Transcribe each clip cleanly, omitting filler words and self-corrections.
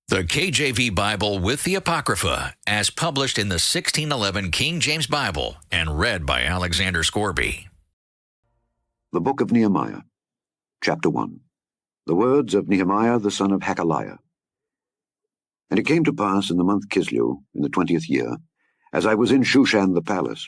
The KJV Bible with the Apocrypha, as published in the 1611 King James Bible and read by Alexander Scourby. The Book of Nehemiah, Chapter 1. The words of Nehemiah the son of Hakaliah. And it came to pass in the month Kislew, in the 20th year, as I was in Shushan the palace,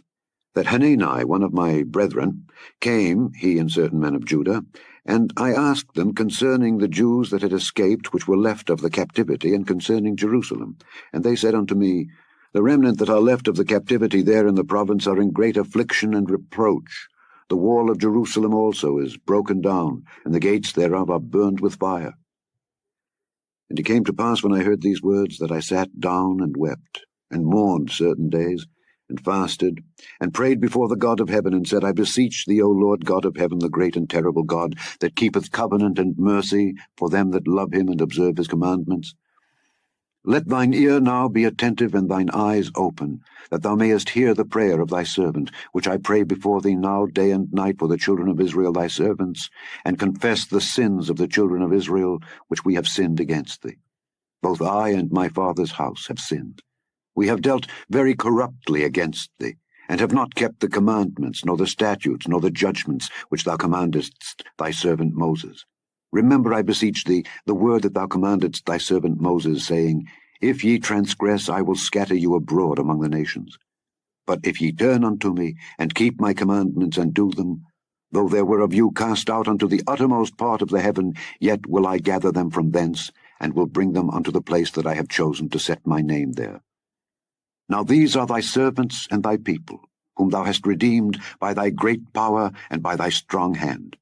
that Hanani, one of my brethren, came, he and certain men of Judah, and I asked them concerning the Jews that had escaped, which were left of the captivity, and concerning Jerusalem. And they said unto me, The remnant that are left of the captivity there in the province are in great affliction and reproach. The wall of Jerusalem also is broken down, and the gates thereof are burned with fire. And it came to pass when I heard these words that I sat down and wept, and mourned certain days, and fasted, and prayed before the God of heaven, and said, I beseech thee, O Lord God of heaven, the great and terrible God, that keepeth covenant and mercy for them that love him and observe his commandments. Let thine ear now be attentive and thine eyes open, that thou mayest hear the prayer of thy servant, which I pray before thee now day and night for the children of Israel thy servants, and confess the sins of the children of Israel, which we have sinned against thee. Both I and my father's house have sinned. We have dealt very corruptly against thee, and have not kept the commandments, nor the statutes, nor the judgments, which thou commandest thy servant Moses. Remember, I beseech thee, the word that thou commandedst thy servant Moses, saying, If ye transgress, I will scatter you abroad among the nations. But if ye turn unto me, and keep my commandments, and do them, though there were of you cast out unto the uttermost part of the heaven, yet will I gather them from thence, and will bring them unto the place that I have chosen to set my name there. Now these are thy servants and thy people, whom thou hast redeemed by thy great power and by thy strong hand.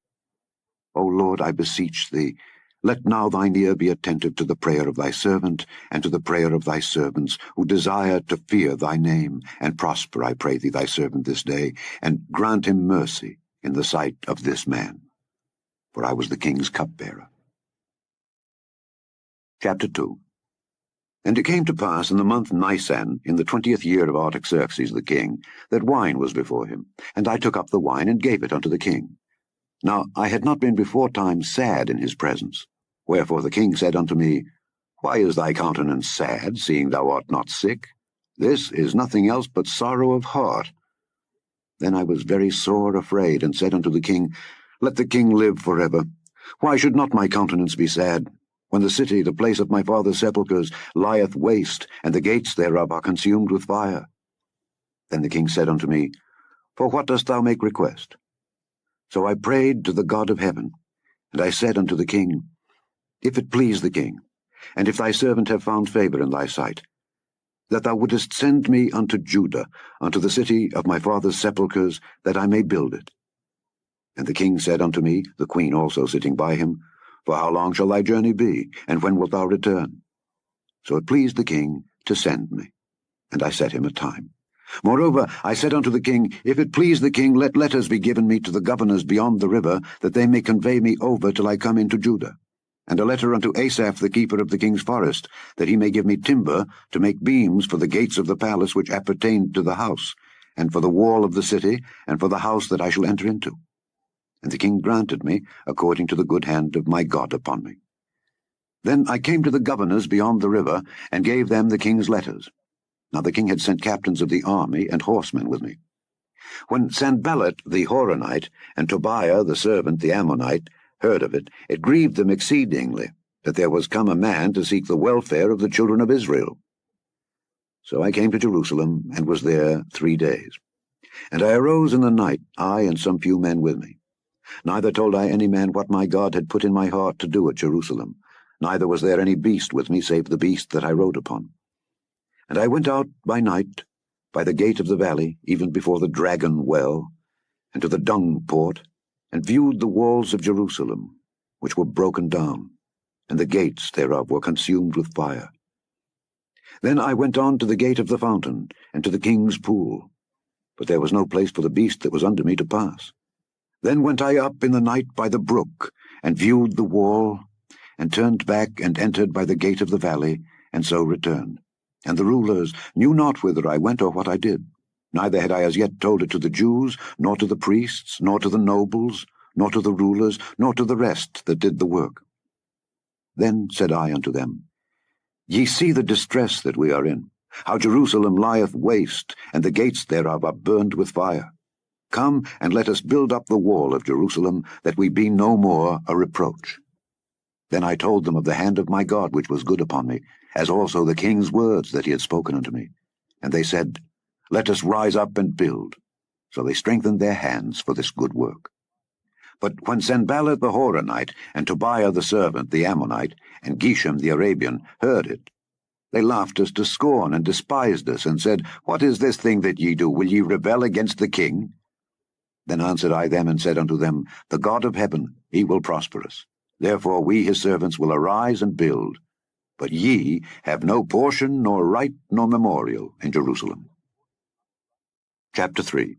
O Lord, I beseech thee, let now thine ear be attentive to the prayer of thy servant, and to the prayer of thy servants, who desire to fear thy name, and prosper, I pray thee, thy servant this day, and grant him mercy in the sight of this man. For I was the king's cupbearer. Chapter 2. And it came to pass in the month Nisan, in the 20th year of Artaxerxes the king, that wine was before him, and I took up the wine and gave it unto the king. Now I had not been beforetime sad in his presence. Wherefore the king said unto me, Why is thy countenance sad, seeing thou art not sick? This is nothing else but sorrow of heart. Then I was very sore afraid, and said unto the king, Let the king live forever. Why should not my countenance be sad, when the city, the place of my father's sepulchres, lieth waste, and the gates thereof are consumed with fire? Then the king said unto me, For what dost thou make request? So I prayed to the God of heaven, and I said unto the king, If it please the king, and if thy servant have found favor in thy sight, that thou wouldest send me unto Judah, unto the city of my father's sepulchres, that I may build it. And the king said unto me, the queen also sitting by him, For how long shall thy journey be, and when wilt thou return? So it pleased the king to send me, and I set him a time. Moreover, I said unto the king, If it please the king, let letters be given me to the governors beyond the river, that they may convey me over till I come into Judah. And a letter unto Asaph the keeper of the king's forest, that he may give me timber to make beams for the gates of the palace which appertain to the house, and for the wall of the city, and for the house that I shall enter into. And the king granted me, according to the good hand of my God upon me. Then I came to the governors beyond the river, and gave them the king's letters. Now the king had sent captains of the army and horsemen with me. When Sanballat the Horonite, and Tobiah the servant the Ammonite, heard of it, it grieved them exceedingly, that there was come a man to seek the welfare of the children of Israel. So I came to Jerusalem, and was there 3 days. And I arose in the night, I and some few men with me. Neither told I any man what my God had put in my heart to do at Jerusalem, neither was there any beast with me save the beast that I rode upon. And I went out by night, by the gate of the valley, even before the dragon well, and to the dung port, and viewed the walls of Jerusalem, which were broken down, and the gates thereof were consumed with fire. Then I went on to the gate of the fountain, and to the king's pool, but there was no place for the beast that was under me to pass. Then went I up in the night by the brook, and viewed the wall, and turned back and entered by the gate of the valley, and so returned. And the rulers knew not whither I went or what I did. Neither had I as yet told it to the Jews, nor to the priests, nor to the nobles, nor to the rulers, nor to the rest that did the work. Then said I unto them, Ye see the distress that we are in, how Jerusalem lieth waste, and the gates thereof are burned with fire. Come, and let us build up the wall of Jerusalem, that we be no more a reproach. Then I told them of the hand of my God which was good upon me, as also the king's words that he had spoken unto me. And they said, Let us rise up and build. So they strengthened their hands for this good work. But when Sanballat the Horonite, and Tobiah the servant, the Ammonite, and Geshem the Arabian, heard it, they laughed us to scorn, and despised us, and said, What is this thing that ye do? Will ye rebel against the king? Then answered I them, and said unto them, The God of heaven, he will prosper us. Therefore we his servants will arise and build. But ye have no portion, nor right, nor memorial in Jerusalem. Chapter 3.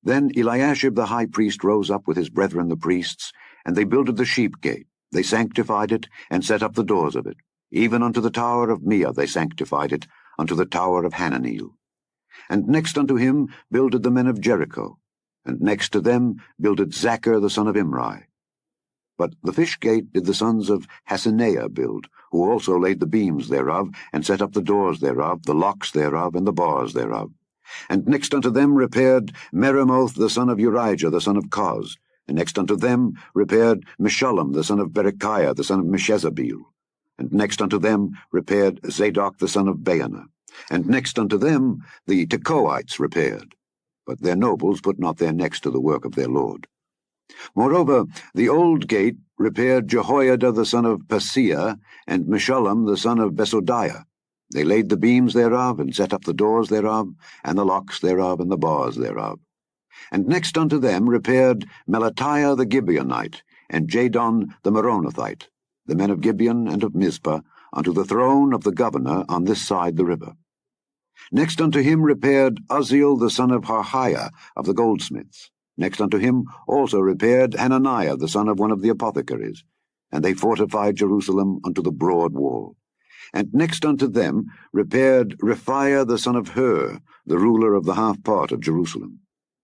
Then Eliashib the high priest rose up with his brethren the priests, and they builded the sheep gate. They sanctified it, and set up the doors of it. Even unto the tower of Meah they sanctified it, unto the tower of Hananeel. And next unto him builded the men of Jericho, and next to them builded Zachar the son of Imri. But the fish gate did the sons of Hasenaah build, who also laid the beams thereof, and set up the doors thereof, the locks thereof, and the bars thereof. And next unto them repaired Meremoth the son of Urijah the son of Koz, and next unto them repaired Meshullam the son of Berechiah the son of Meshezabeel, and next unto them repaired Zadok the son of Baana, and next unto them the Tekoites repaired. But their nobles put not their necks to the work of their lord. Moreover, the old gate repaired Jehoiada the son of Paseah, and Meshullam the son of Besodiah. They laid the beams thereof, and set up the doors thereof, and the locks thereof, and the bars thereof. And next unto them repaired Melatiah the Gibeonite, and Jadon the Meronothite, the men of Gibeon and of Mizpah, unto the throne of the governor on this side the river. Next unto him repaired Uzziel the son of Harhiah of the goldsmiths. Next unto him also repaired Hananiah the son of one of the apothecaries, and they fortified Jerusalem unto the broad wall. And next unto them repaired Rephaiah the son of Hur, the ruler of the half part of Jerusalem.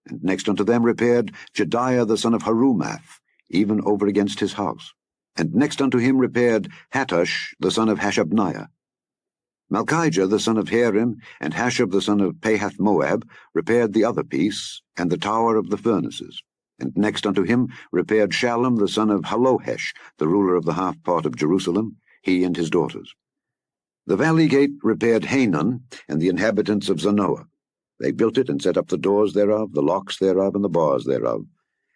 And next unto them repaired Jediah the son of Harumath, even over against his house. And next unto him repaired Hattush the son of Hashabniah. Malchijah the son of Harim, and Hashab the son of Pahath-Moab, repaired the other piece, and the tower of the furnaces. And next unto him repaired Shallum the son of Halohesh, the ruler of the half part of Jerusalem, he and his daughters. The valley gate repaired Hanan, and the inhabitants of Zanoah. They built it, and set up the doors thereof, the locks thereof, and the bars thereof,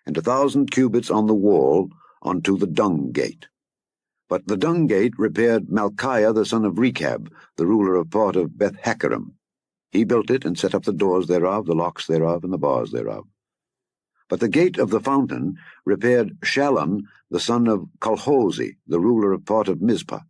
and 1,000 cubits on the wall unto the dung gate. But the dung gate repaired Malchiah the son of Rechab, the ruler of part of Beth-Hakerem. He built it, and set up the doors thereof, the locks thereof, and the bars thereof. But the gate of the fountain repaired Shallum the son of Colhozi, the ruler of part of Mizpah.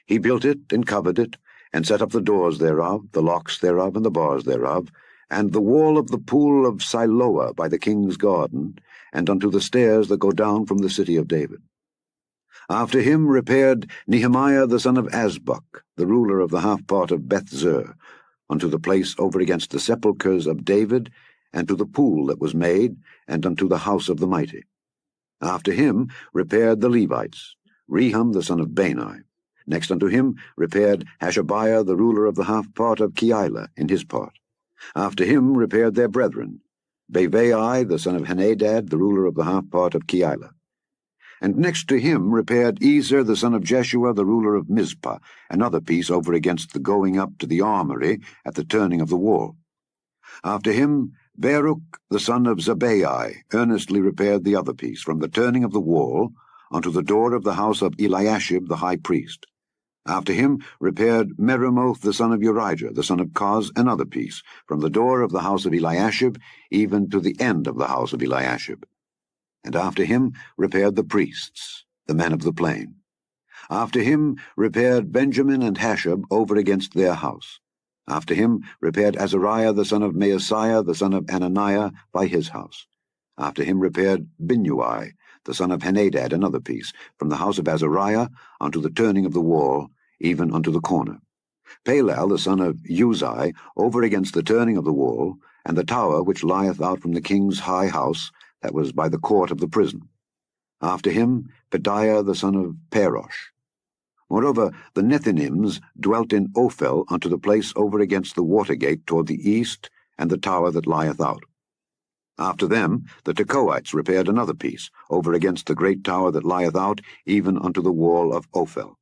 He built it, and covered it, and set up the doors thereof, the locks thereof, and the bars thereof, and the wall of the pool of Siloah by the king's garden, and unto the stairs that go down from the city of David. After him repaired Nehemiah the son of Azbuk, the ruler of the half part of Beth-zur, unto the place over against the sepulchres of David, and to the pool that was made, and unto the house of the mighty. After him repaired the Levites, Rehum the son of Bani. Next unto him repaired Hashabiah the ruler of the half part of Keilah in his part. After him repaired their brethren, Bavai the son of Henadad, the ruler of the half part of Keilah. And next to him repaired Ezer the son of Jeshua, the ruler of Mizpah, another piece over against the going up to the armory at the turning of the wall. After him Baruch the son of Zabbai earnestly repaired the other piece, from the turning of the wall unto the door of the house of Eliashib the high priest. After him repaired Meremoth the son of Urijah, the son of Koz, another piece, from the door of the house of Eliashib even to the end of the house of Eliashib. And after him repaired the priests, the men of the plain. After him repaired Benjamin and Hashab over against their house. After him repaired Azariah the son of Maaseiah, the son of Ananiah, by his house. After him repaired Binnui, the son of Henadad, another piece, from the house of Azariah unto the turning of the wall, even unto the corner. Palal, the son of Uzai, over against the turning of the wall, and the tower which lieth out from the king's high house, that was by the court of the prison. After him Pedaiah the son of Parosh. Moreover, the Nethinims dwelt in Ophel unto the place over against the water gate toward the east, and the tower that lieth out. After them the Tekoites repaired another piece, over against the great tower that lieth out, even unto the wall of Ophel.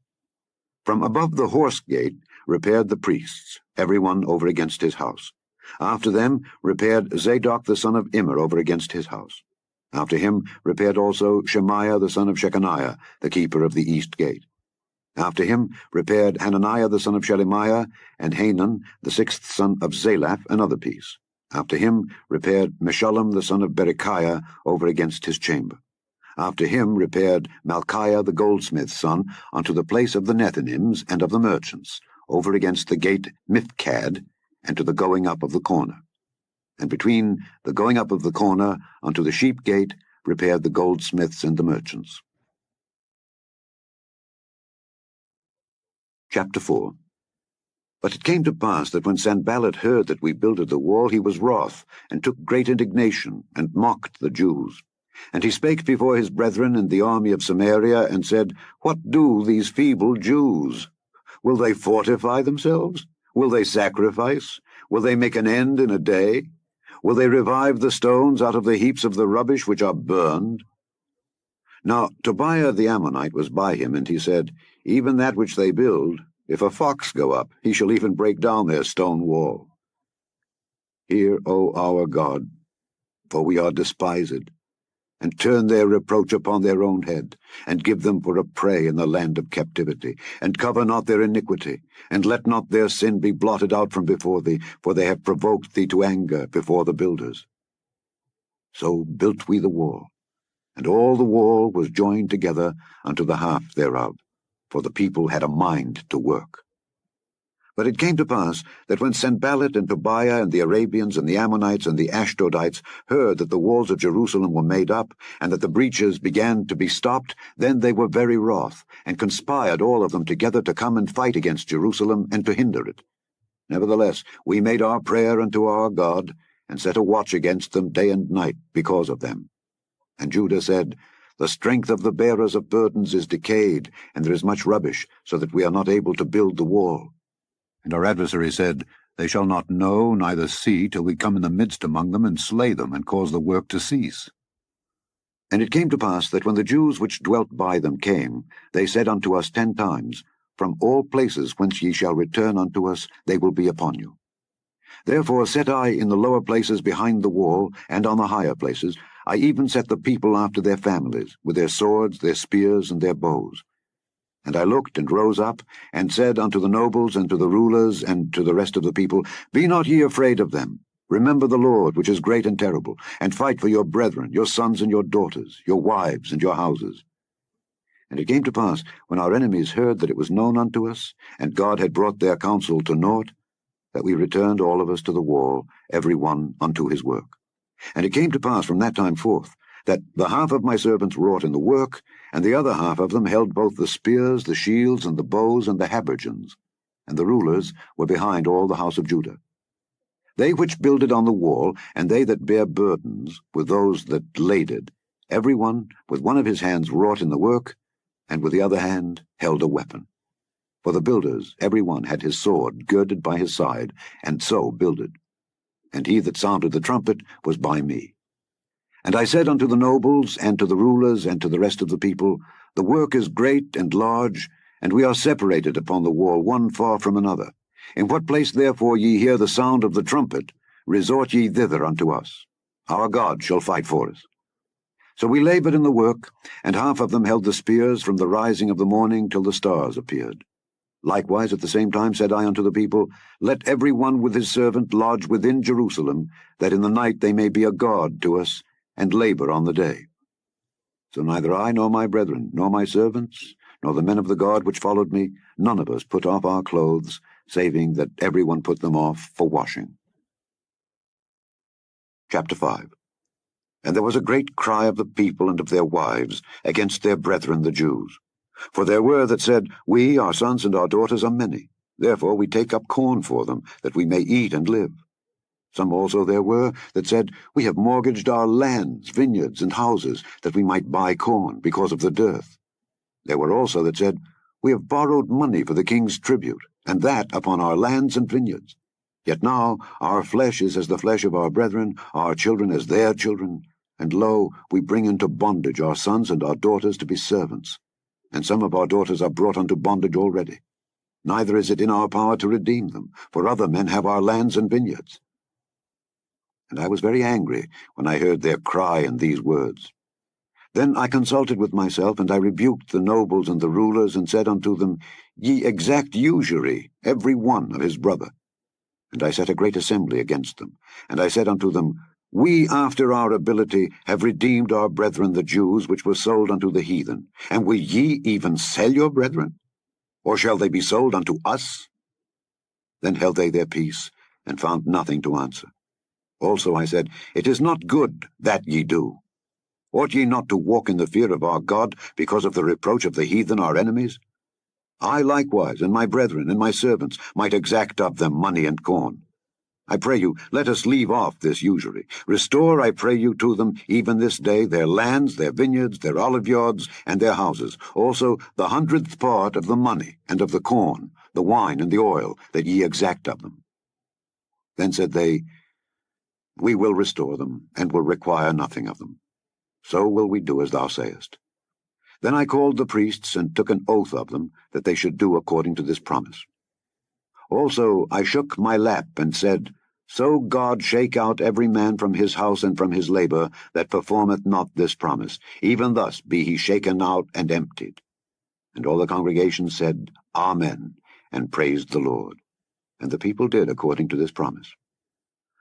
From above the horse gate repaired the priests, every one over against his house. After them repaired Zadok the son of Immer over against his house. After him repaired also Shemaiah the son of Shechaniah, the keeper of the east gate. After him repaired Hananiah the son of Shelemiah, and Hanan the sixth son of Zalaph another piece. After him repaired Meshullam the son of Berechiah over against his chamber. After him repaired Malchiah the goldsmith's son unto the place of the Nethinims and of the merchants, over against the gate Mifkad, and to the going up of the corner. And between the going up of the corner unto the sheep gate repaired the goldsmiths and the merchants. Chapter 4. But it came to pass that when Sanballat heard that we builded the wall, he was wroth, and took great indignation, and mocked the Jews. And he spake before his brethren in the army of Samaria, and said, What do these feeble Jews? Will they fortify themselves? Will they sacrifice? Will they make an end in a day? Will they revive the stones out of the heaps of the rubbish which are burned? Now Tobiah the Ammonite was by him, and he said, Even that which they build, if a fox go up, he shall even break down their stone wall. Hear, O our God, for we are despised, and turn their reproach upon their own head, and give them for a prey in the land of captivity, and cover not their iniquity, and let not their sin be blotted out from before thee, for they have provoked thee to anger before the builders. So built we the wall, and all the wall was joined together unto the half thereof, for the people had a mind to work. But it came to pass that when Sanballat and Tobiah and the Arabians and the Ammonites and the Ashdodites heard that the walls of Jerusalem were made up, and that the breaches began to be stopped, then they were very wroth, and conspired all of them together to come and fight against Jerusalem and to hinder it. Nevertheless, we made our prayer unto our God, and set a watch against them day and night because of them. And Judah said, The strength of the bearers of burdens is decayed, and there is much rubbish, so that we are not able to build the wall. And our adversary said, They shall not know, neither see, till we come in the midst among them, and slay them, and cause the work to cease. And it came to pass that when the Jews which dwelt by them came, they said unto us 10 times, From all places whence ye shall return unto us, they will be upon you. Therefore set I in the lower places behind the wall, and on the higher places, I even set the people after their families, with their swords, their spears, and their bows. And I looked and rose up, and said unto the nobles, and to the rulers, and to the rest of the people, Be not ye afraid of them. Remember the Lord, which is great and terrible, and fight for your brethren, your sons and your daughters, your wives and your houses. And it came to pass, when our enemies heard that it was known unto us, and God had brought their counsel to naught, that we returned all of us to the wall, every one unto his work. And it came to pass from that time forth, that the half of my servants wrought in the work, and the other half of them held both the spears, the shields, and the bows, and the habergeons. And the rulers were behind all the house of Judah. They which builded on the wall, and they that bare burdens, were those that laded, every one with one of his hands wrought in the work, and with the other hand held a weapon. For the builders, every one had his sword girded by his side, and so builded. And he that sounded the trumpet was by me. And I said unto the nobles, and to the rulers, and to the rest of the people, The work is great and large, and we are separated upon the wall one far from another. In what place therefore ye hear the sound of the trumpet, resort ye thither unto us. Our God shall fight for us. So we labored in the work, and half of them held the spears from the rising of the morning till the stars appeared. Likewise at the same time said I unto the people, Let every one with his servant lodge within Jerusalem, that in the night they may be a guard to us, and labor on the day. So neither I nor my brethren, nor my servants, nor the men of the guard which followed me, none of us put off our clothes, saving that every one put them off for washing. Chapter 5. And there was a great cry of the people and of their wives against their brethren the Jews. For there were that said, We, our sons and our daughters, are many. Therefore we take up corn for them, that we may eat and live. Some also there were that said, We have mortgaged our lands, vineyards, and houses, that we might buy corn, because of the dearth. There were also that said, We have borrowed money for the king's tribute, and that upon our lands and vineyards. Yet now our flesh is as the flesh of our brethren, our children as their children, and lo, we bring into bondage our sons and our daughters to be servants, and some of our daughters are brought unto bondage already. Neither is it in our power to redeem them, for other men have our lands and vineyards. And I was very angry when I heard their cry in these words. Then I consulted with myself, and I rebuked the nobles and the rulers, and said unto them, Ye exact usury, every one of his brother. And I set a great assembly against them. And I said unto them, We after our ability have redeemed our brethren the Jews, which were sold unto the heathen. And will ye even sell your brethren? Or shall they be sold unto us? Then held they their peace, and found nothing to answer. Also I said, It is not good that ye do. Ought ye not to walk in the fear of our God, because of the reproach of the heathen our enemies? I likewise, and my brethren, and my servants, might exact of them money and corn. I pray you, let us leave off this usury. Restore, I pray you, to them, even this day, their lands, their vineyards, their oliveyards, and their houses, also the 100th part of the money, and of the corn, the wine, and the oil, that ye exact of them. Then said they, We will restore them, and will require nothing of them. So will we do as thou sayest. Then I called the priests, and took an oath of them, that they should do according to this promise. Also I shook my lap, and said, So God shake out every man from his house and from his labor, that performeth not this promise. Even thus be he shaken out and emptied. And all the congregation said, Amen, and praised the Lord. And the people did according to this promise.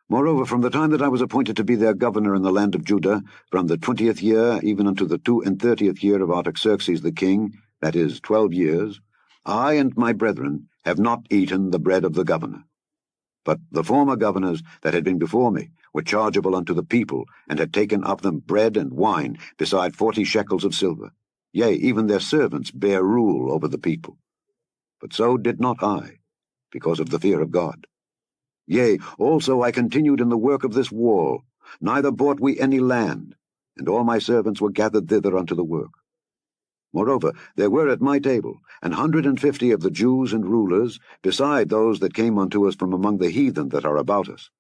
Moreover, from the time that I was appointed to be their governor in the land of Judah, from the 20th year even unto the 32nd year of Artaxerxes the king, that is 12 years, I and my brethren have not eaten the bread of the governor. But the former governors that had been before me were chargeable unto the people, and had taken of them bread and wine, beside 40 shekels of silver. Yea, even their servants bare rule over the people. But so did not I, because of the fear of God. Yea, also I continued in the work of this wall, neither bought we any land, and all my servants were gathered thither unto the work. Moreover, there were at my table 150 of the Jews and rulers, beside those that came unto us from among the heathen that are about us.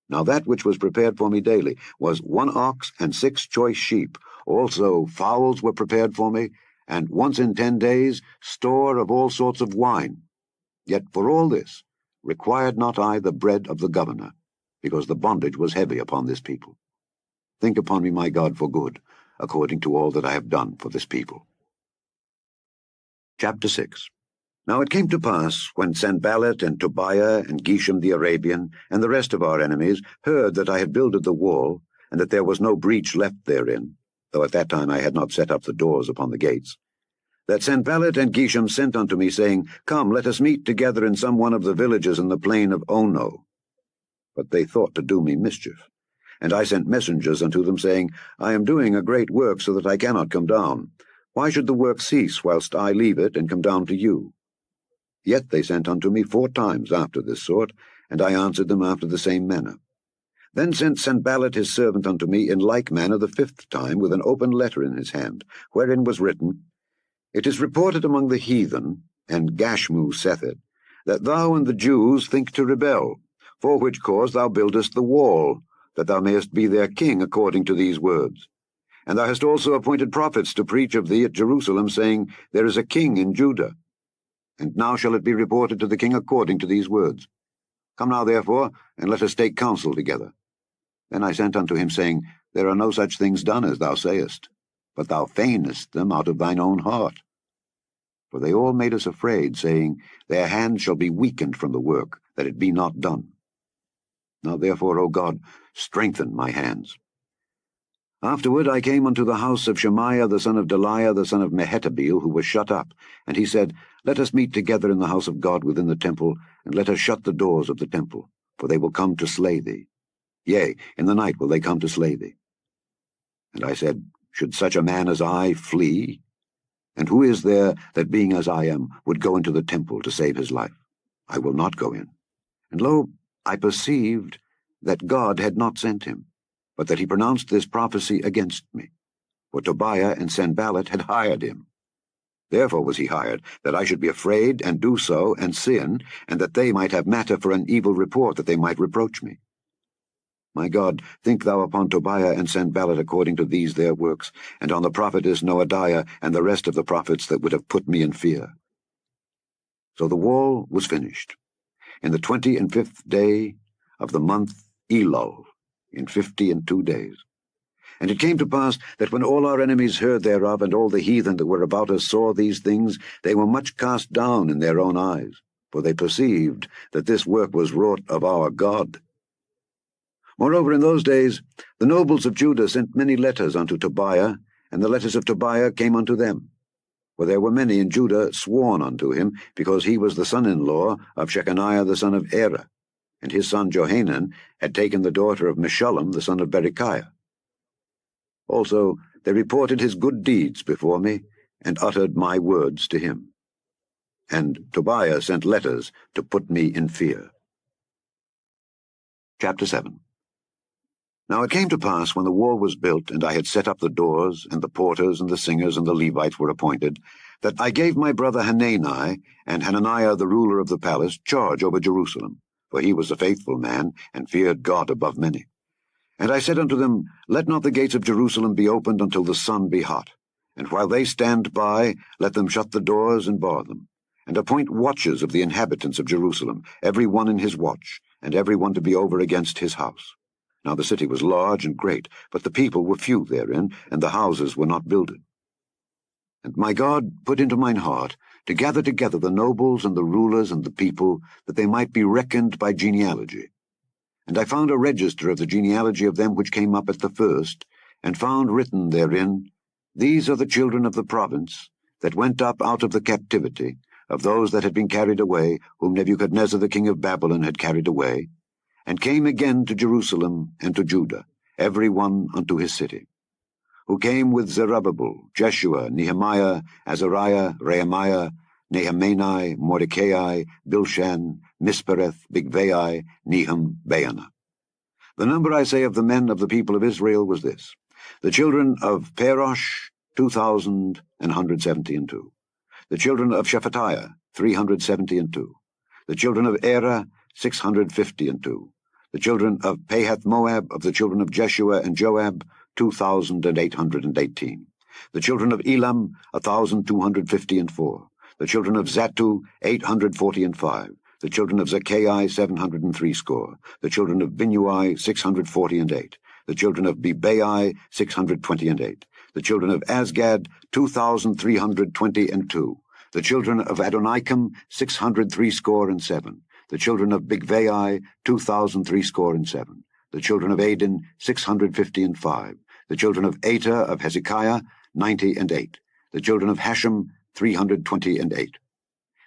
Now that which was prepared for me daily was 1 ox and 6 choice sheep. Also fowls were prepared for me, and once in 10 days store of all sorts of wine. Yet for all this required not I the bread of the governor, because the bondage was heavy upon this people. Think upon me, my God, for good, according to all that I have done for this people. Chapter 6. Now it came to pass, when Sanballat and Tobiah and Geshem the Arabian, and the rest of our enemies, heard that I had builded the wall, and that there was no breach left therein, though at that time I had not set up the doors upon the gates, that Sanballat and Geshem sent unto me, saying, Come, let us meet together in some one of the villages in the plain of Ono. But they thought to do me mischief. And I sent messengers unto them, saying, I am doing a great work, so that I cannot come down. Why should the work cease, whilst I leave it, and come down to you? Yet they sent unto me 4 times after this sort, and I answered them after the same manner. Then sent Sanballat his servant unto me in like manner the 5th time, with an open letter in his hand, wherein was written, It is reported among the heathen, and Gashmu saith it, that thou and the Jews think to rebel, for which cause thou buildest the wall, that thou mayest be their king according to these words. And thou hast also appointed prophets to preach of thee at Jerusalem, saying, There is a king in Judah. And now shall it be reported to the king according to these words. Come now, therefore, and let us take counsel together. Then I sent unto him, saying, There are no such things done as thou sayest, but thou feignest them out of thine own heart. For they all made us afraid, saying, Their hand shall be weakened from the work, that it be not done. Now therefore, O God, strengthen my hands. Afterward I came unto the house of Shemaiah the son of Delaiah the son of Mehetabeel, who was shut up, and he said, Let us meet together in the house of God within the temple, and let us shut the doors of the temple, for they will come to slay thee. Yea, in the night will they come to slay thee. And I said, Should such a man as I flee? And who is there that, being as I am, would go into the temple to save his life? I will not go in. And lo, I perceived that God had not sent him, but that he pronounced this prophecy against me. For Tobiah and Sanballat had hired him. Therefore was he hired, that I should be afraid, and do so, and sin, and that they might have matter for an evil report, that they might reproach me. My God, think thou upon Tobiah and Sanballat according to these their works, and on the prophetess Noadiah and the rest of the prophets that would have put me in fear. So the wall was finished, in the 25th day of the month Elul, in 52 days. And it came to pass that when all our enemies heard thereof, and all the heathen that were about us saw these things, they were much cast down in their own eyes, for they perceived that this work was wrought of our God. Moreover, in those days the nobles of Judah sent many letters unto Tobiah, and the letters of Tobiah came unto them. For there were many in Judah sworn unto him, because he was the son-in-law of Shechaniah the son of Ezra, and his son Johanan had taken the daughter of Meshullam the son of Berechiah. Also they reported his good deeds before me, and uttered my words to him. And Tobiah sent letters to put me in fear. Chapter 7. Now it came to pass, when the wall was built, and I had set up the doors, and the porters, and the singers, and the Levites were appointed, that I gave my brother Hanani, and Hananiah the ruler of the palace, charge over Jerusalem, for he was a faithful man, and feared God above many. And I said unto them, Let not the gates of Jerusalem be opened until the sun be hot, and while they stand by, let them shut the doors and bar them, and appoint watches of the inhabitants of Jerusalem, every one in his watch, and every one to be over against his house. Now the city was large and great, but the people were few therein, and the houses were not builded. And my God put into mine heart to gather together the nobles and the rulers and the people, that they might be reckoned by genealogy. And I found a register of the genealogy of them which came up at the first, and found written therein, These are the children of the province, that went up out of the captivity, of those that had been carried away, whom Nebuchadnezzar the king of Babylon had carried away, and came again to Jerusalem and to Judah, every one unto his city, who came with Zerubbabel, Jeshua, Nehemiah, Azariah, Rehemiah, Nehemani, Mordecai, Bilshan, Mispereth, Bigvai, Nehum, Baanah. The number, I say, of the men of the people of Israel was this: the children of Perosh, 2,172. The children of Shephatiah, 372. The children of Era, 652. The children of Pahath-Moab, of the children of Jeshua and Joab, 2,818. The children of Elam, 1,254. The children of Zattu, 845. The children of Zaccai, 703 score. The children of Binnui, 648. The children of Bebai, 628. The children of Asgad, 2,322. The children of Adonikam, 603 score and 7. The children of Bigvai, 2,003 The children of Adin, 655. The children of Eta of Hezekiah, 98. The children of Hashem, 328.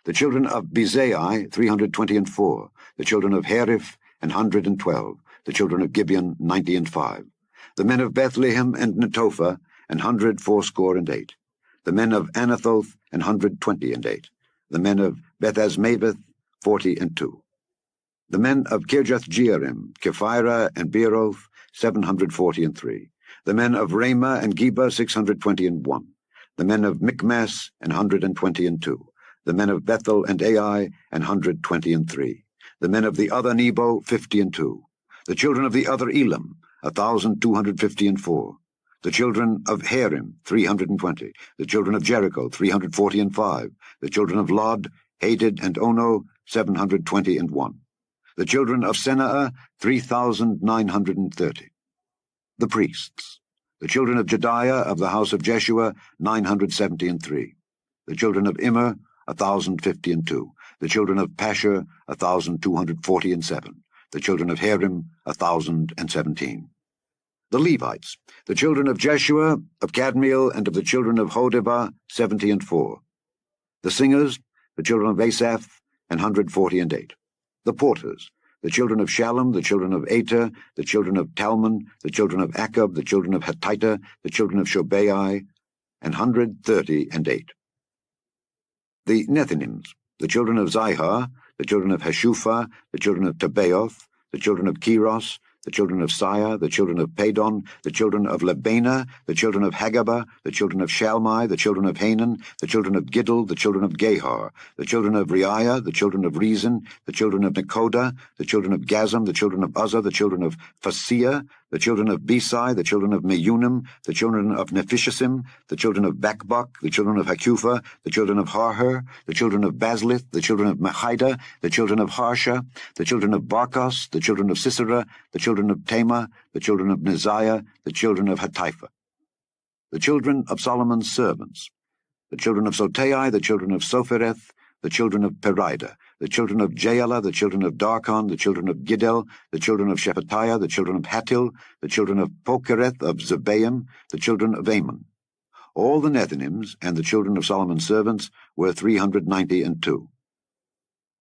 The children of Bezai, 324. The children of Hariph, 112. The children of Gibeon, 95. The men of Bethlehem and Netophah, 108. The men of Anathoth, 128. The men of Bethazmabbeth, 42. The men of Kirjath-Jearim, Kephirah, and Beeroth, 743. The men of Ramah and Geba, 621. The men of Michmas, 122. The men of Bethel and Ai, 123. The men of the other Nebo, 52. The children of the other Elam, 1,254. The children of Harim, 320. The children of Jericho, 345. The children of Lod, Hadid, and Ono, 721. The children of Senaa, 3,930. The priests. The children of Jediah of the house of Jeshua, 973. The children of Immer, 1,052. The children of Pashur, 1,247. The children of Harim, 1,017. The Levites. The children of Jeshua, of Kadmiel, and of the children of Hodeba, 70. The singers, the children of Asaph, 148. The porters, the children of Shallum, the children of Ater, the children of Talmon, the children of Akab, the children of Hatita, the children of Shobai, 138. The Nethinims, the children of Zihar, the children of Hashupha, the children of Tabaoth, the children of Keros, the children of Sia, the children of Padon, the children of Lebana, the children of Hagabah, the children of Shalmai, the children of Hanan, the children of Giddel, the children of Gahar, the children of Reiah, the children of Rezin, the children of Nekoda, the children of Gazam, the children of Uzzah, the children of Phasea, the children of Besai, the children of Meunim, the children of Nephishtim, the children of Bakbuk, the children of Hakupha, the children of Harher, the children of Baslith, the children of Mehida, the children of Harsha, the children of Barkos, the children of Sisera, the children of Tamar, the children of Neziah, the children of Hatipha. The children of Solomon's servants, the children of Sotai, the children of Sophereth, the children of Perida, the children of Jaela, the children of Darkon, the children of Giddel, the children of Shephatiah, the children of Hattil, the children of Pokereth of Zebaim, the children of Ammon. All the Nethinims and the children of Solomon's servants were 392.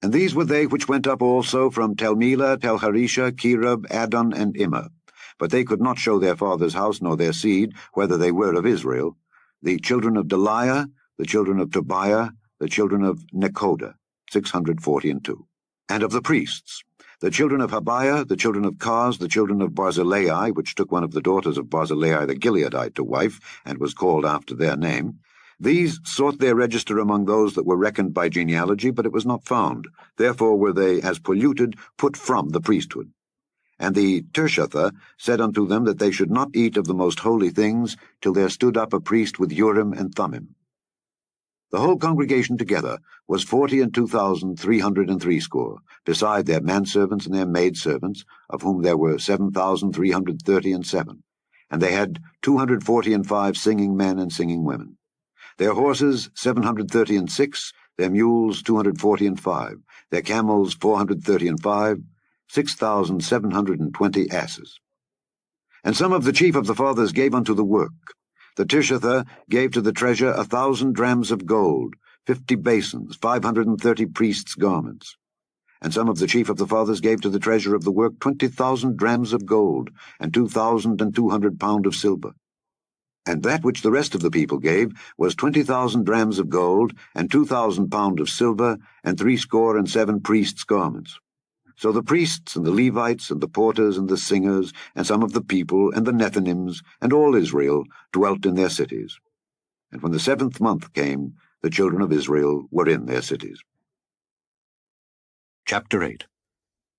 And these were they which went up also from Telmela, Telharisha, Kerub, Adon, and Immer. But they could not show their father's house nor their seed, whether they were of Israel. The children of Deliah, the children of Tobiah, the children of Nekoda, 642. And of the priests, the children of Habiah, the children of Kaz, the children of Barzillai, which took one of the daughters of Barzillai the Gileadite to wife, and was called after their name. These sought their register among those that were reckoned by genealogy, but it was not found. Therefore were they, as polluted, put from the priesthood. And the Tirshatha said unto them that they should not eat of the most holy things, till there stood up a priest with Urim and Thummim. The whole congregation together was 42,360, beside their manservants and their maidservants, of whom there were 7,337. And they had 245 singing men and singing women. Their horses 736, their mules 245, their camels 435, 6,720 asses. And some of the chief of the fathers gave unto the work. The Tirshatha gave to the treasure 1,000 drams of gold, 50 basins, 530 priests' garments. And some of the chief of the fathers gave to the treasure of the work 20,000 drams of gold, and 2,200 pound of silver. And that which the rest of the people gave was 20,000 drams of gold, and 2,000 pound of silver, and 67 priests' garments. So the priests and the Levites and the porters and the singers and some of the people and the Nethinims and all Israel dwelt in their cities. And when the 7th month came, the children of Israel were in their cities. Chapter 8.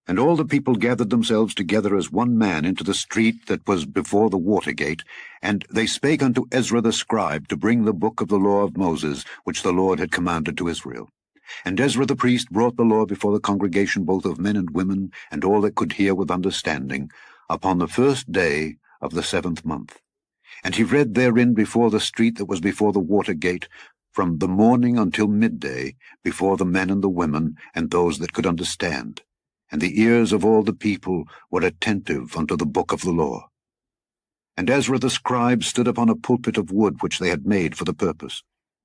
And all the people gathered themselves together as one man into the street that was before the water gate, and they spake unto Ezra the scribe to bring the book of the law of Moses, which the Lord had commanded to Israel. And Ezra the priest brought the law before the congregation both of men and women, and all that could hear with understanding, upon the 1st day of the 7th month. And he read therein before the street that was before the water gate, from the morning until midday, before the men and the women, and those that could understand. And the ears of all the people were attentive unto the book of the law. And Ezra the scribe stood upon a pulpit of wood which they had made for the purpose.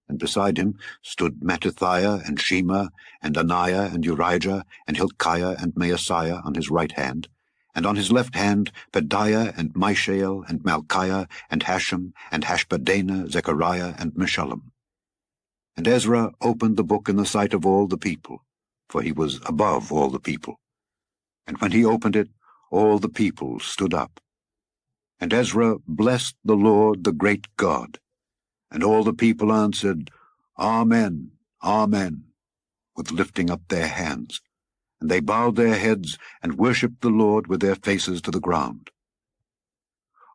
And beside him stood Mattithiah, and Shema, and Ananiah, and Urijah, and Hilkiah, and Maaseiah on his right hand, and on his left hand Pedaiah, and Mishael, and Malchiah, and Hashem, and Hashbaddanah, Zechariah, and Meshullam. And Ezra opened the book in the sight of all the people, for he was above all the people. And when he opened it, all the people stood up. And Ezra blessed the Lord, the great God. And all the people answered, Amen, Amen, with lifting up their hands. And they bowed their heads and worshipped the Lord with their faces to the ground.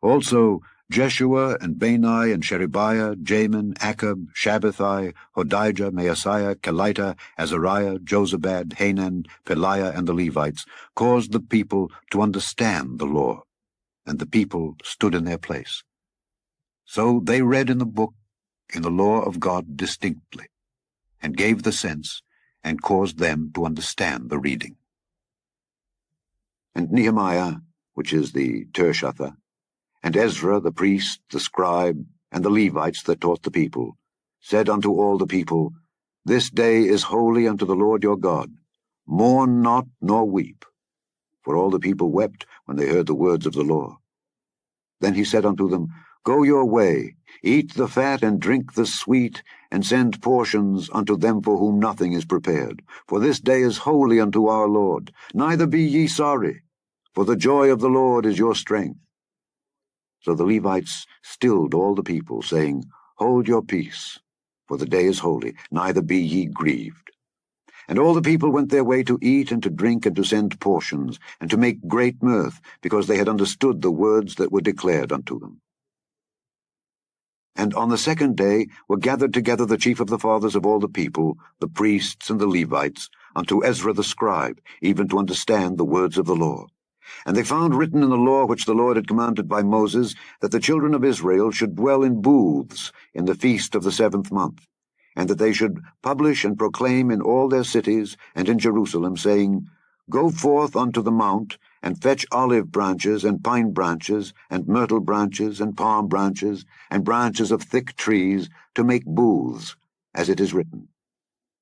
Also Jeshua and Bani and Sherebiah, Jamin, Akab, Shabbathai, Hodijah, Maaseiah, Kelita, Azariah, Jozabad, Hanan, Peliah, and the Levites caused the people to understand the law, and the people stood in their place. So they read in the book, in the law of God distinctly, and gave the sense, and caused them to understand the reading. And Nehemiah, which is the Tirshatha, and Ezra the priest, the scribe, and the Levites that taught the people, said unto all the people, This day is holy unto the Lord your God. Mourn not, nor weep. For all the people wept when they heard the words of the law. Then he said unto them, Go your way, eat the fat and drink the sweet, and send portions unto them for whom nothing is prepared. For this day is holy unto our Lord. Neither be ye sorry. for the joy of the Lord is your strength. So the Levites stilled all the people, saying, Hold your peace, for the day is holy, neither be ye grieved. And all the people went their way to eat and to drink and to send portions, and to make great mirth, because they had understood the words that were declared unto them. And on the second day were gathered together the chief of the fathers of all the people, the priests and the Levites, unto Ezra the scribe, even to understand the words of the law. And they found written in the law which the Lord had commanded by Moses, that the children of Israel should dwell in booths in the feast of the 7th month, and that they should publish and proclaim in all their cities and in Jerusalem, saying, Go forth unto the mount, and fetch olive branches, and pine branches, and myrtle branches, and palm branches, and branches of thick trees, to make booths, as it is written.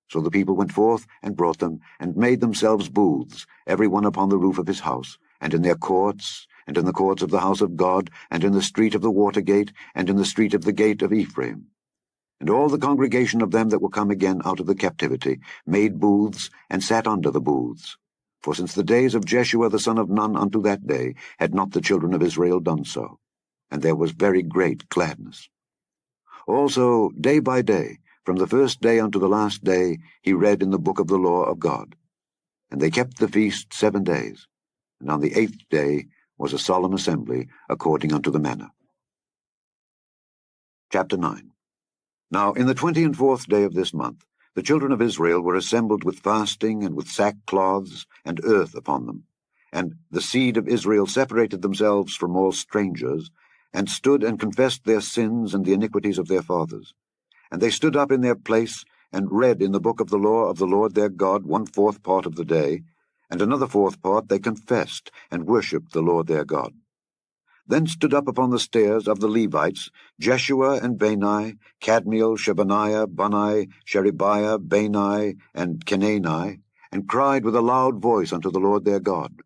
So the people went forth, and brought them, and made themselves booths, every one upon the roof of his house, and in their courts, and in the courts of the house of God, and in the street of the water gate, and in the street of the gate of Ephraim. And all the congregation of them that were come again out of the captivity made booths, and sat under the booths. For since the days of Jeshua the son of Nun unto that day had not the children of Israel done so, and there was very great gladness. Also day by day, from the first day unto the last day, he read in the book of the law of God. And they kept the feast 7 days, and on the 8th day was a solemn assembly according unto the manner. Chapter 9. Now in the 24th day of this month, the children of Israel were assembled with fasting and with sackcloths and earth upon them. And the seed of Israel separated themselves from all strangers, and stood and confessed their sins and the iniquities of their fathers. And they stood up in their place, and read in the book of the law of the Lord their God 1/4 part of the day, and another 4th part they confessed, and worshipped the Lord their God. Then stood up upon the stairs of the Levites Jeshua and Bani, Kadmiel, Shebaniah, Bunni, Sherebiah, Bani, and Kenani, and cried with a loud voice unto the Lord their God.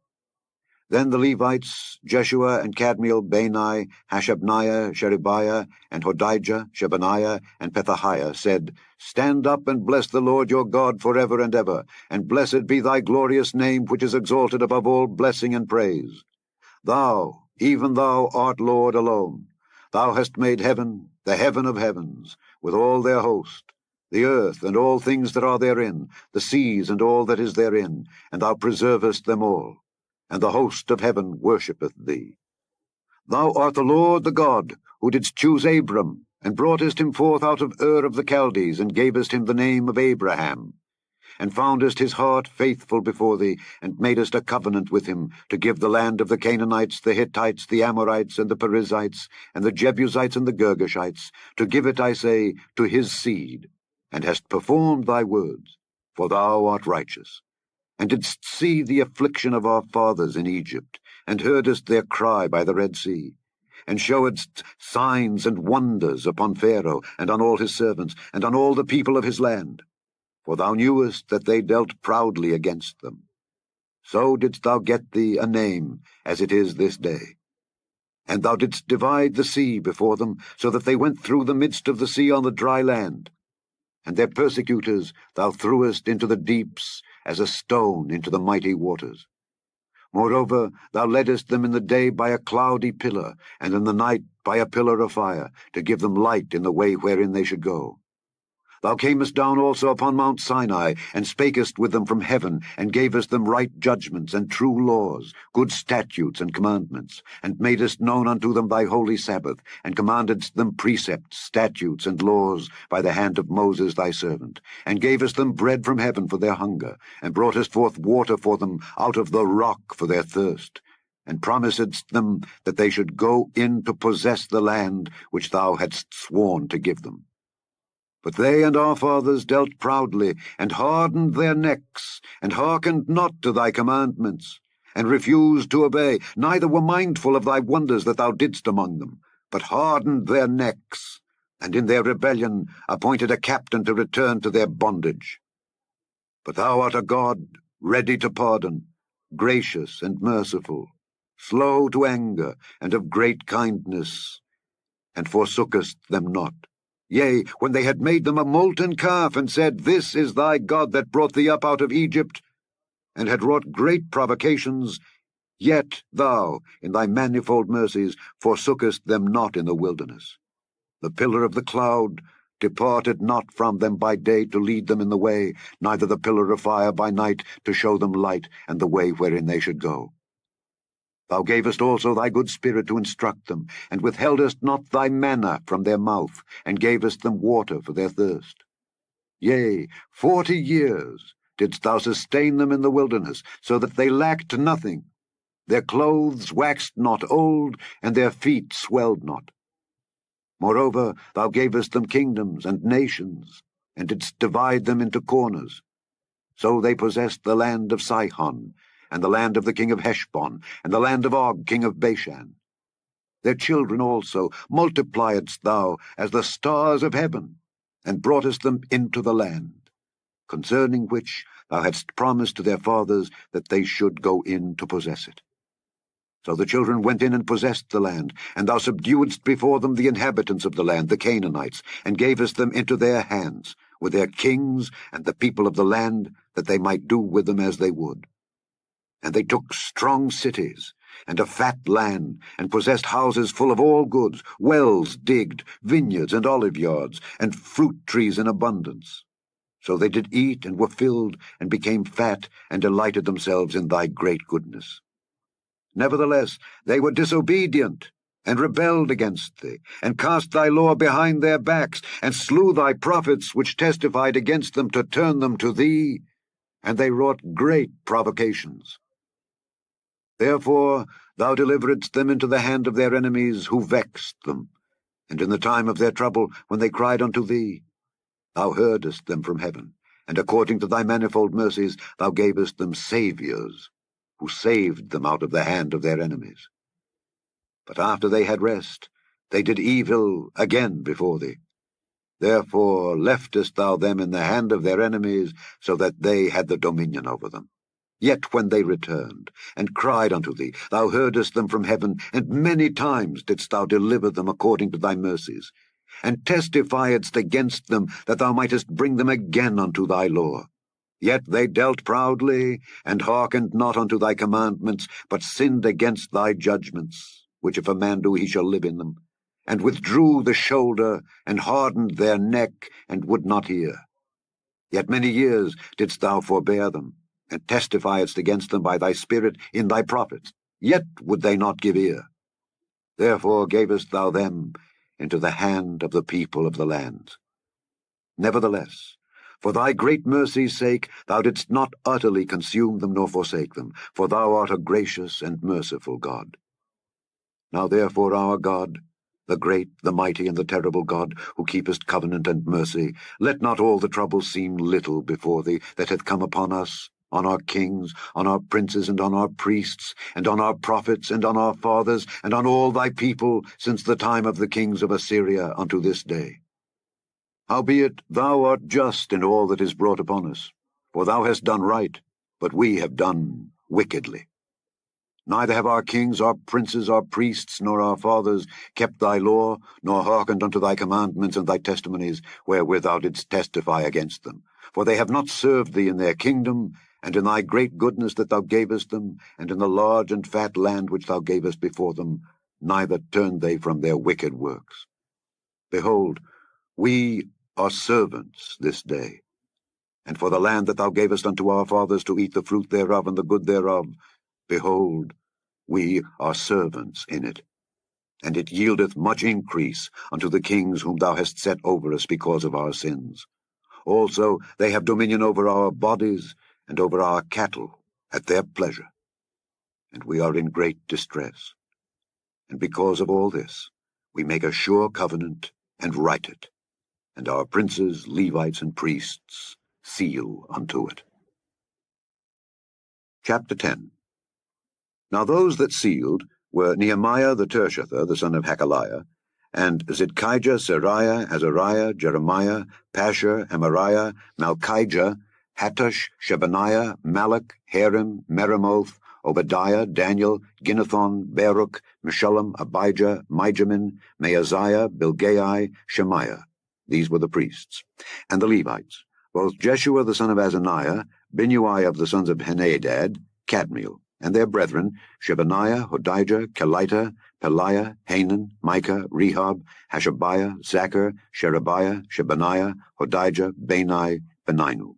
Then the Levites, Jeshua and Kadmiel, Bani, Hashabniah, Sherebiah, and Hodijah, Shebaniah, and Pethahiah, said, Stand up and bless the Lord your God forever and ever, and blessed be thy glorious name, which is exalted above all blessing and praise. Thou, even thou art Lord alone. Thou hast made heaven, the heaven of heavens, with all their host, the earth and all things that are therein, the seas and all that is therein, and thou preservest them all. And the host of heaven worshippeth thee. Thou art the Lord the God, who didst choose Abram, and broughtest him forth out of Ur of the Chaldees, and gavest him the name of Abraham, and foundest his heart faithful before thee, and madest a covenant with him, to give the land of the Canaanites, the Hittites, the Amorites, and the Perizzites, and the Jebusites, and the Girgashites, to give it, I say, to his seed, and hast performed thy words, for thou art righteous. And didst see the affliction of our fathers in Egypt, and heardest their cry by the Red Sea, and showedst signs and wonders upon Pharaoh, and on all his servants, and on all the people of his land. For thou knewest that they dealt proudly against them. So didst thou get thee a name, as it is this day. And thou didst divide the sea before them, so that they went through the midst of the sea on the dry land. And their persecutors thou threwest into the deeps, as a stone into the mighty waters. Moreover, thou leddest them in the day by a cloudy pillar, and in the night by a pillar of fire, to give them light in the way wherein they should go. Thou camest down also upon Mount Sinai, and spakest with them from heaven, and gavest them right judgments, and true laws, good statutes and commandments, and madest known unto them thy holy Sabbath, and commandedst them precepts, statutes, and laws by the hand of Moses thy servant, and gavest them bread from heaven for their hunger, and broughtest forth water for them out of the rock for their thirst, and promisedst them that they should go in to possess the land which thou hadst sworn to give them. But they and our fathers dealt proudly, and hardened their necks, and hearkened not to thy commandments, and refused to obey, neither were mindful of thy wonders that thou didst among them, but hardened their necks, and in their rebellion appointed a captain to return to their bondage. But thou art a God ready to pardon, gracious and merciful, slow to anger, and of great kindness, and forsookest them not. Yea, when they had made them a molten calf, and said, This is thy God that brought thee up out of Egypt, and had wrought great provocations, Yet thou, in thy manifold mercies, forsookest them not in the wilderness. The pillar of the cloud departed not from them by day to lead them in the way, neither the pillar of fire by night to show them light and the way wherein they should go. Thou gavest also thy good spirit to instruct them, and withheldest not thy manna from their mouth, and gavest them water for their thirst. Yea, 40 years didst thou sustain them in the wilderness, so that they lacked nothing. Their clothes waxed not old, and their feet swelled not. Moreover, thou gavest them kingdoms and nations, and didst divide them into corners. So they possessed the land of Sihon, and the land of the king of Heshbon, and the land of Og, king of Bashan. Their children also multipliedst thou as the stars of heaven, and broughtest them into the land, concerning which thou hadst promised to their fathers that they should go in to possess it. So the children went in and possessed the land, and thou subduedst before them the inhabitants of the land, the Canaanites, and gavest them into their hands, with their kings and the people of the land, that they might do with them as they would. And they took strong cities, and a fat land, and possessed houses full of all goods, wells digged, vineyards and oliveyards, and fruit trees in abundance. So they did eat, and were filled, and became fat, and delighted themselves in thy great goodness. Nevertheless, they were disobedient, and rebelled against thee, and cast thy law behind their backs, and slew thy prophets which testified against them to turn them to thee, and they wrought great provocations. Therefore thou deliveredst them into the hand of their enemies, who vexed them, and in the time of their trouble, when they cried unto thee, thou heardest them from heaven, and according to thy manifold mercies thou gavest them saviours, who saved them out of the hand of their enemies. But after they had rest, they did evil again before thee. Therefore leftest thou them in the hand of their enemies, so that they had the dominion over them. Yet when they returned, and cried unto thee, thou heardest them from heaven, and many times didst thou deliver them according to thy mercies, and testifiedst against them, that thou mightest bring them again unto thy law. Yet they dealt proudly, and hearkened not unto thy commandments, but sinned against thy judgments, which if a man do, he shall live in them, and withdrew the shoulder, and hardened their neck, and would not hear. Yet many years didst thou forbear them, and testifiedst against them by thy Spirit in thy prophets, yet would they not give ear. Therefore gavest thou them into the hand of the people of the lands. Nevertheless, for thy great mercy's sake, thou didst not utterly consume them nor forsake them, for thou art a gracious and merciful God. Now therefore our God, the great, the mighty, and the terrible God, who keepest covenant and mercy, let not all the trouble seem little before thee that hath come upon us, on our kings, on our princes, and on our priests, and on our prophets, and on our fathers, and on all thy people, since the time of the kings of Assyria unto this day. Howbeit thou art just in all that is brought upon us, for thou hast done right, but we have done wickedly. Neither have our kings, our princes, our priests, nor our fathers kept thy law, nor hearkened unto thy commandments and thy testimonies, wherewith thou didst testify against them. For they have not served thee in their kingdom, and in thy great goodness that thou gavest them, and in the large and fat land which thou gavest before them, neither turned they from their wicked works. Behold, we are servants this day, and for the land that thou gavest unto our fathers to eat the fruit thereof and the good thereof, behold, we are servants in it. And it yieldeth much increase unto the kings whom thou hast set over us because of our sins. Also they have dominion over our bodies and over our cattle at their pleasure. And we are in great distress. And because of all this, we make a sure covenant and write it, and our princes, Levites, and priests seal unto it. Chapter 10. Now those that sealed were Nehemiah the Tirshatha, the son of Hakaliah, and Zidkijah, Seraiah, Azariah, Jeremiah, Pashur, Amariah, Malchijah, Hattush, Shebaniah, Malach, Harim, Meremoth, Obadiah, Daniel, Ginnethon, Baruch, Meshullam, Abijah, Mijamin, Maaziah, Bilgai, Shemaiah. These were the priests. And the Levites, both Jeshua the son of Azaniah, Binnui of the sons of Henadad, Kadmiel, And their brethren, Shebaniah, Hodijah, Kelita, Peliah, Hanan, Micah, Rehob, Hashabiah, Zachar, Sherebiah, Shebaniah, Hodijah, Bani, Beninu.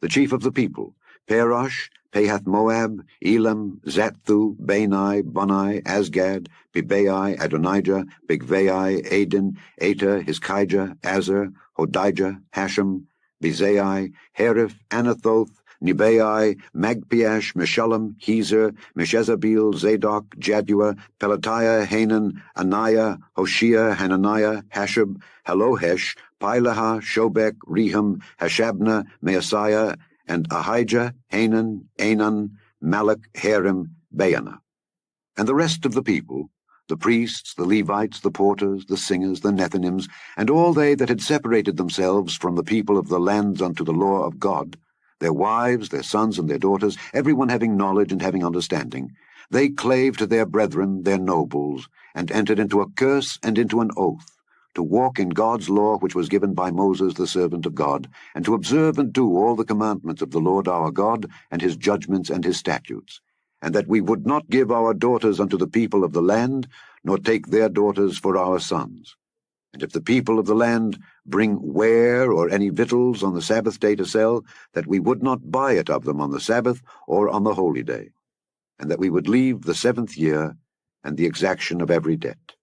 The chief of the people, Perosh, Pahath-Moab, Elam, Zathu, Bani, Bunai, Asgad, Bibai, Adonijah, Bigvai, Adin, Eta, Hizkijah, Azer, Hodijah, Hashem, Bezai, Herif, Anathoth, Nebai, Magpiash, Meshullam, Hezer, Meshezabeel, Zadok, Jadua, Pelatiah, Hanan, Anaiah, Hoshea, Hananiah, Hashab, Halohesh, Pilaha, Shobek, Rehum, Hashabna, Maaseiah, and Ahijah, Hanan, Anan, Malach, Harim, Baana. And the rest of the people, the priests, the Levites, the porters, the singers, the Nethinims, and all they that had separated themselves from the people of the lands unto the law of God, their wives, their sons, and their daughters, every one having knowledge and having understanding, they clave to their brethren, their nobles, and entered into a curse and into an oath, to walk in God's law which was given by Moses the servant of God, and to observe and do all the commandments of the Lord our God, and his judgments and his statutes, and that we would not give our daughters unto the people of the land, nor take their daughters for our sons. And if the people of the land bring ware or any victuals on the Sabbath day to sell, that we would not buy it of them on the Sabbath or on the holy day, and that we would leave the 7th year and the exaction of every debt.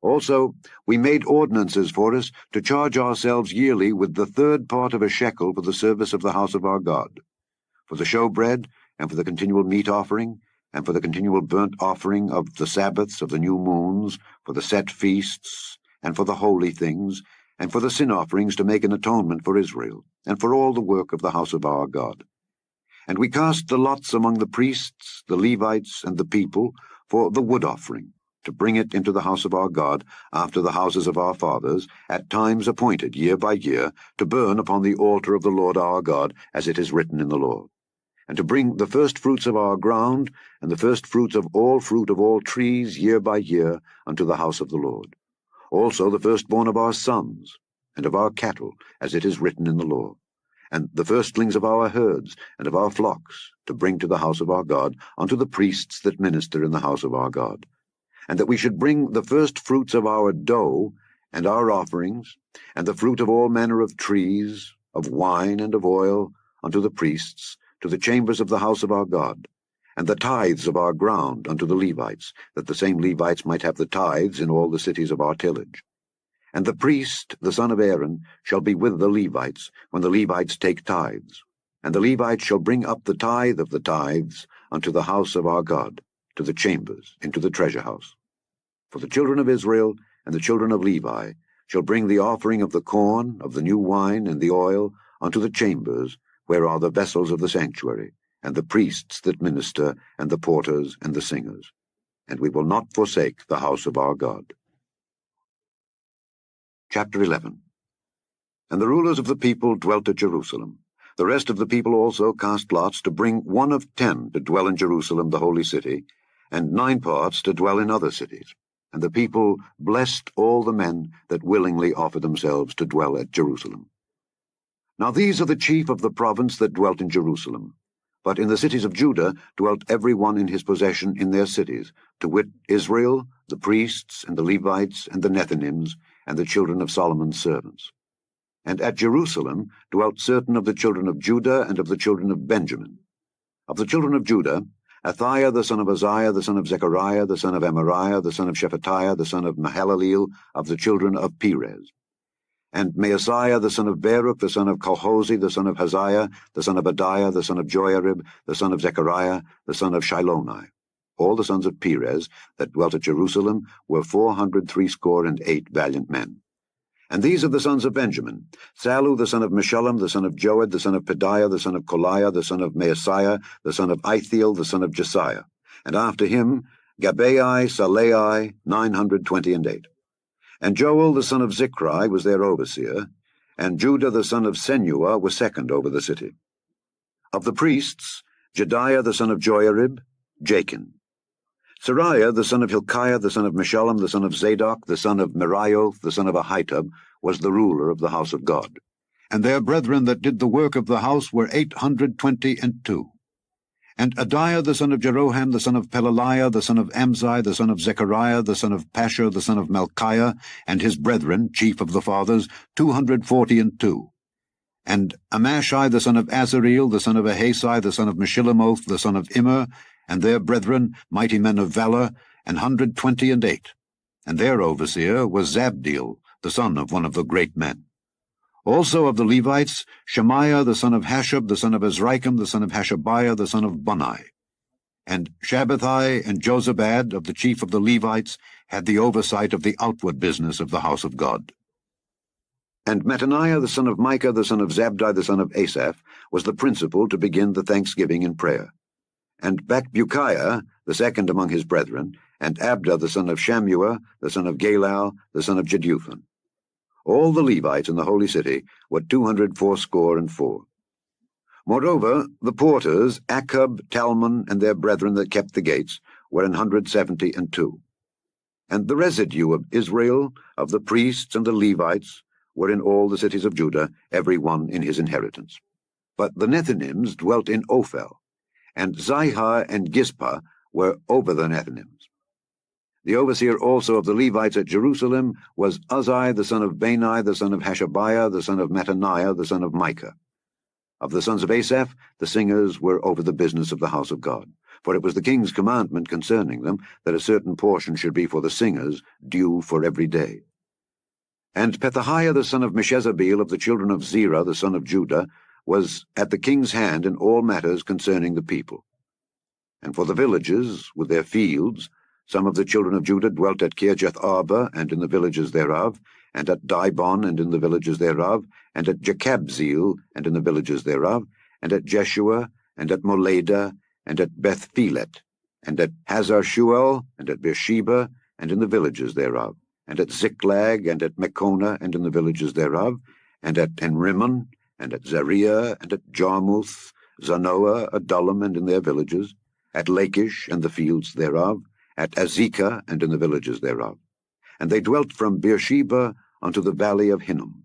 Also, we made ordinances for us to charge ourselves yearly with the 3rd part of a shekel for the service of the house of our God, for the showbread, and for the continual meat offering, and for the continual burnt offering of the Sabbaths of the new moons, for the set feasts, and for the holy things, and for the sin offerings to make an atonement for Israel, and for all the work of the house of our God. And we cast the lots among the priests, the Levites, and the people, for the wood offering, to bring it into the house of our God, after the houses of our fathers, at times appointed, year by year, to burn upon the altar of the Lord our God, as it is written in the law, and to bring the firstfruits of our ground, and the firstfruits of all fruit of all trees, year by year, unto the house of the Lord. Also the firstborn of our sons, and of our cattle, as it is written in the law, and the firstlings of our herds, and of our flocks, to bring to the house of our God, unto the priests that minister in the house of our God. And that we should bring the firstfruits of our dough, and our offerings, and the fruit of all manner of trees, of wine and of oil, unto the priests, to the chambers of the house of our God, and the tithes of our ground unto the Levites, that the same Levites might have the tithes in all the cities of our tillage. And the priest, the son of Aaron, shall be with the Levites, when the Levites take tithes. And the Levites shall bring up the tithe of the tithes unto the house of our God, to the chambers, into the treasure house. For the children of Israel and the children of Levi shall bring the offering of the corn, of the new wine, and the oil, unto the chambers, where are the vessels of the sanctuary, and the priests that minister, and the porters, and the singers. And we will not forsake the house of our God. Chapter 11. And the rulers of the people dwelt at Jerusalem. The rest of the people also cast lots to bring 1 of 10 to dwell in Jerusalem the holy city, and 9 parts to dwell in other cities. And the people blessed all the men that willingly offered themselves to dwell at Jerusalem. Now these are the chief of the province that dwelt in Jerusalem. But in the cities of Judah dwelt every one in his possession in their cities, to wit, Israel, the priests, and the Levites, and the Nethinims, and the children of Solomon's servants. And at Jerusalem dwelt certain of the children of Judah and of the children of Benjamin. Of the children of Judah, Athaiah the son of Uzziah, the son of Zechariah, the son of Amariah, the son of Shephatiah, the son of Mahalaleel, of the children of Perez. And Maaseiah the son of Baruch, the son of Colhozi, the son of Haziah, the son of Adiah, the son of Joiarib, the son of Zechariah, the son of Shiloni. All the sons of Perez that dwelt at Jerusalem were 468 valiant men. And these are the sons of Benjamin: Sallu the son of Meshullam, the son of Joed, the son of Pedaiah, the son of Koliah, the son of Maaseiah, the son of Ithiel, the son of Jesiah. And after him Gabbai, Salai, 928. And Joel the son of Zichri was their overseer, and Judah the son of Senua was second over the city. Of the priests, Jediah the son of Joiarib, Jachin. Sariah the son of Hilkiah, the son of Meshullam, the son of Zadok, the son of Merioth, the son of Ahitub, was the ruler of the house of God. And their brethren that did the work of the house were 822. And Adiah the son of Jeroham, the son of Pelaliah, the son of Amzi, the son of Zechariah, the son of Pashur, the son of Malchiah, and his brethren, chief of the fathers, 242. And Amashai the son of Azareel, the son of Ahasai, the son of Meshillemoth, the son of Immer, and their brethren, mighty men of valor, 128. And their overseer was Zabdiel, the son of one of the great men. Also of the Levites, Shemaiah the son of Hashab, the son of Azrikam, the son of Hashabiah, the son of Bunai. And Shabbathai and Jozabad, of the chief of the Levites, had the oversight of the outward business of the house of God. And Mattaniah the son of Micah, the son of Zabdi, the son of Asaph, was the principal to begin the thanksgiving in prayer. And Bakbukiah, the second among his brethren, and Abda the son of Shammua, the son of Galal, the son of Jeduthun. All the Levites in the holy city were 284. Moreover, the porters, Akkub, Talmon, and their brethren that kept the gates, were 172. And the residue of Israel, of the priests and the Levites, were in all the cities of Judah, every one in his inheritance. But the Nethinims dwelt in Ophel, and Zihah and Gizpah were over the Nethinims. The overseer also of the Levites at Jerusalem was Uzzi the son of Bani, the son of Hashabiah, the son of Mattaniah, the son of Micah. Of the sons of Asaph, the singers were over the business of the house of God. For it was the king's commandment concerning them that a certain portion should be for the singers, due for every day. And Pethahiah the son of Meshezabeel of the children of Zerah the son of Judah was at the king's hand in all matters concerning the people. And for the villages, with their fields, some of the children of Judah dwelt at Kirjath Arba and in the villages thereof, and at Dibon and in the villages thereof, and at Jekabzeel and in the villages thereof, and at Jeshua, and at Moleda, and at Beth-Phelet, and at Hazar-Shual, and at Beersheba, and in the villages thereof, and at Ziklag, and at Mechonah, and in the villages thereof, and at Enrimmon, and at Zariah, and at Jarmuth, Zanoah, Adullam, and in their villages, at Lachish, and the fields thereof, at Azekah, and in the villages thereof. And they dwelt from Beersheba unto the valley of Hinnom.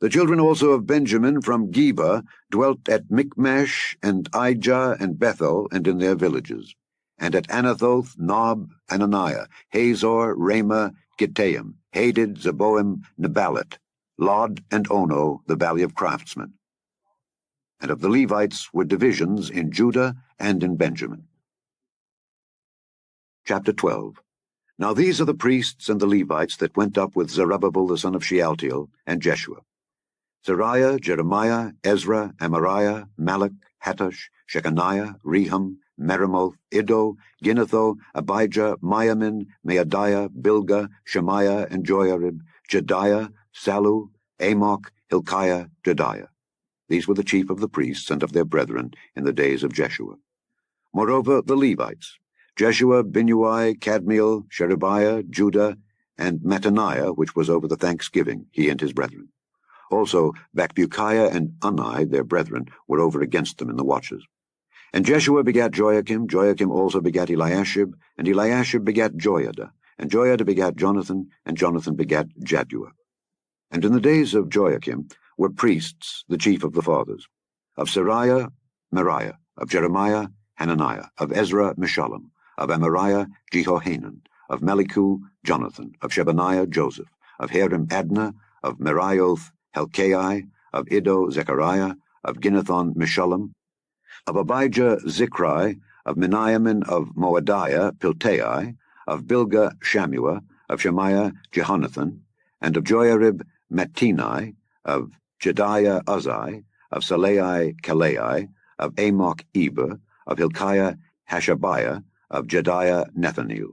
The children also of Benjamin from Geba dwelt at Michmash, and Ijah, and Bethel, and in their villages, and at Anathoth, Nob, Ananiah, Hazor, Ramah, Gittaim, Hadid, Zeboim, Nebalat, Lod, and Ono, the valley of craftsmen. And of the Levites were divisions in Judah and in Benjamin. Chapter 12. Now these are the priests and the Levites that went up with Zerubbabel the son of Shealtiel, and Jeshua: Zariah, Jeremiah, Ezra, Amariah, Malach, Hattush, Shechaniah, Rehum, Meremoth, Iddo, Ginnetho, Abijah, Miamin, Maadiah, Bilgah, Shemaiah, and Joiarib, Jediah, Sallu, Amok, Hilkiah, Jediah. These were the chief of the priests and of their brethren in the days of Jeshua. Moreover, the Levites: Jeshua, Binnui, Kadmiel, Sherebiah, Judah, and Mattaniah, which was over the thanksgiving, he and his brethren. Also Bakbukiah and Unni, their brethren, were over against them in the watches. And Jeshua begat Joachim, Joachim also begat Eliashib, and Eliashib begat Joiada, and Joiada begat Jonathan, and Jonathan begat Jaddua. And in the days of Joachim were priests, the chief of the fathers: of Sariah, Meriah; of Jeremiah, Hananiah; of Ezra, Meshullam; of Amariah, Jehohanan; of Melichu, Jonathan; of Shebaniah, Joseph; of Harim, Adna; of Merioth, Helkai; of Iddo, Zechariah; of Ginnethon, Meshullam; of Abijah, Zichri; of Miniamin, of Moadiah, Piltai; of Bilgah, Shammua; of Shemaiah, Jehonathan; and of Joiarib, Mattenai; of Jediah, Uzzi; of Salai, Kalai; of Amok, Eber; of Hilkiah, Hashabiah; of Jediah, Nethaneel.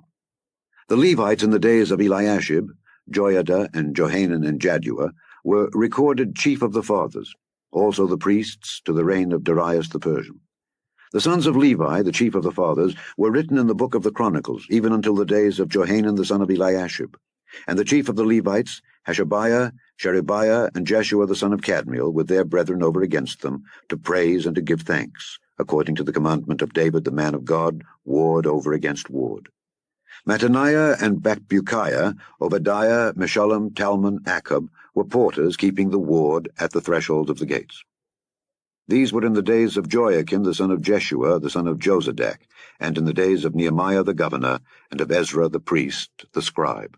The Levites in the days of Eliashib, Joiada, and Johanan, and Jaddua, were recorded chief of the fathers, also the priests to the reign of Darius the Persian. The sons of Levi, the chief of the fathers, were written in the book of the Chronicles, even until the days of Johanan the son of Eliashib. And the chief of the Levites, Hashabiah, Sherebiah, and Jeshua the son of Kadmiel, with their brethren over against them, to praise and to give thanks, according to the commandment of David the man of God, ward over against ward. Mattaniah and Bakbukiah, Obadiah, Meshullam, Talmon, Akkub, were porters keeping the ward at the thresholds of the gates. These were in the days of Joachim the son of Jeshua, the son of Jozadak, and in the days of Nehemiah the governor, and of Ezra the priest, the scribe.